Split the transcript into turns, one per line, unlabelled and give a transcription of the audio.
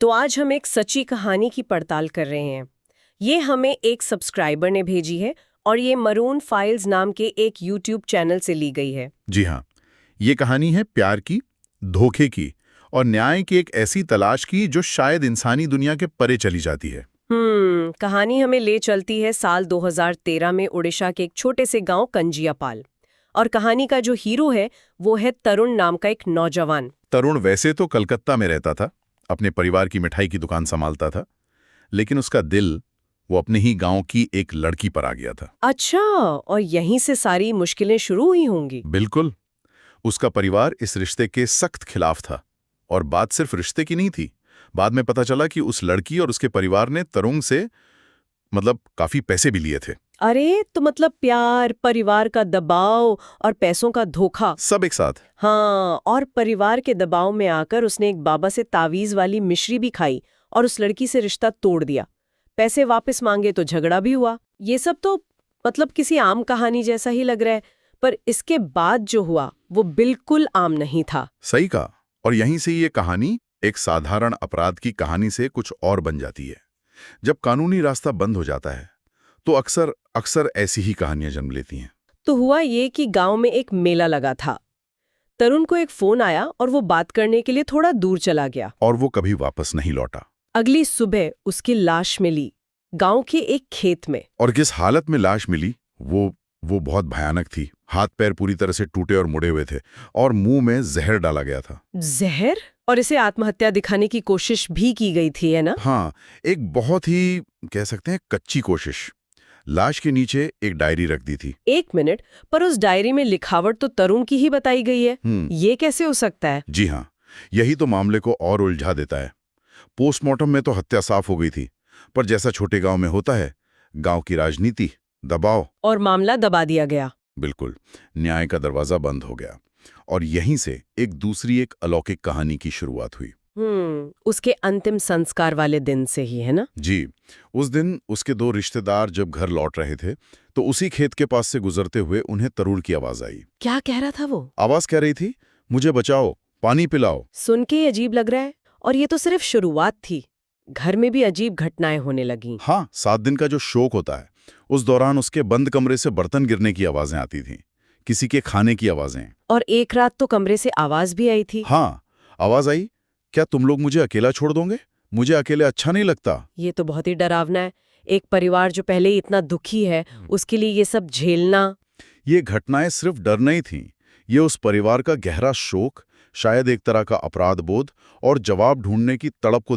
तो आज हम एक सच्ची कहानी की पड़ताल कर रहे हैं। ये हमें एक सब्सक्राइबर ने भेजी है और ये मरून फाइल्स नाम के एक यूट्यूब चैनल से ली गई है।
जी हाँ, ये कहानी है प्यार की, धोखे की और न्याय की एक ऐसी तलाश की जो शायद इंसानी दुनिया के परे चली जाती है।
कहानी हमें ले चलती है साल 2013 में उड़ीसा के एक छोटे से गांव कंजियापाल। और कहानी का जो हीरो है वो है तरुण नाम का एक नौजवान।
तरुण वैसे तो कलकत्ता में रहता था, अपने परिवार की मिठाई की दुकान संभालता था, लेकिन उसका दिल वो अपने ही गांव की एक लड़की पर आ गया था।
अच्छा, और यहीं से सारी मुश्किलें शुरू हुई होंगी।
बिल्कुल। उसका परिवार इस रिश्ते के सख्त खिलाफ था और बात सिर्फ रिश्ते की नहीं थी। बाद में पता चला कि उस लड़की और उसके परिवार ने तरुण से काफी पैसे भी लिए थे।
अरे, तो मतलब प्यार, परिवार का दबाव और पैसों का धोखा,
सब एक साथ।
हाँ। और परिवार के दबाव में आकर उसने एक बाबा से तावीज वाली मिश्री भी खाई और उस लड़की से रिश्ता तोड़ दिया। पैसे वापस मांगे तो झगड़ा भी हुआ। ये सब तो मतलब किसी आम कहानी जैसा ही लग रहा है, पर इसके बाद जो हुआ वो बिल्कुल आम नहीं था।
सही कहा। और यहीं से ये कहानी एक साधारण अपराध की कहानी से कुछ और बन जाती है। जब कानूनी रास्ता बंद हो जाता है तो अक्सर अक्सर ऐसी ही कहानियां जन्म लेती हैं।
तो हुआ ये कि गांव में एक मेला लगा था। तरुण को एक फोन आया और वो बात करने के लिए थोड़ा दूर चला गया।
और वो कभी वापस नहीं लौटा।
अगली सुबह उसकी लाश मिली गांव के एक खेत में।
और किस हालत में लाश मिली वो बहुत भयानक थी। हाथ पैर पूरी तरह से टूटे और मुड़े हुए थे और मुंह में जहर डाला गया था।
जहर? और इसे आत्महत्या दिखाने की कोशिश भी की गई थी, है ना?
हाँ, एक बहुत ही कह सकते हैं कच्ची कोशिश। लाश के नीचे एक डायरी रख दी थी।
एक मिनट, पर उस डायरी में लिखावट तो तरुण की ही बताई गई है। ये कैसे हो सकता है?
जी हाँ, यही तो मामले को और उलझा देता है। पोस्टमार्टम में तो हत्या साफ हो गई थी, पर जैसा छोटे गांव में होता है, गांव की राजनीति, दबाव
और मामला दबा दिया गया।
बिल्कुल, न्याय का दरवाजा बंद हो गया। और यहीं से एक दूसरी एक अलौकिक कहानी की शुरुआत हुई।
उसके अंतिम संस्कार वाले दिन से ही, है ना?
जी, उस दिन उसके दो रिश्तेदार जब घर लौट रहे थे तो उसी खेत के पास से गुजरते हुए उन्हें तरुण की आवाज आई।
क्या कह रहा था वो?
आवाज कह रही थी, मुझे बचाओ, पानी पिलाओ।
सुन के अजीब लग रहा है। और ये तो सिर्फ शुरुआत थी, घर में भी अजीब घटनाएं होने लगी।
हाँ, 7 दिन का जो शोक होता है, उस दौरान उसके बंद कमरे से बर्तन गिरने की आवाजें आती थीं, किसी के खाने की आवाजें।
और एक रात तो कमरे से आवाज भी आई थी।
हाँ, आवाज आई, क्या तुम लोग मुझे अकेला छोड़ दोगे? मुझे अकेले अच्छा नहीं लगता।
ये तो बहुत ही डरावना है। एक परिवार जो पहले ही इतना दुखी है, उसके लिए ये सब झेलना।
ये घटनाएं सिर्फ डर नहीं थीं, ये उस परिवार का गहरा शोक, शायद एक तरह का अपराध बोध और जवाब ढूंढने की तड़प को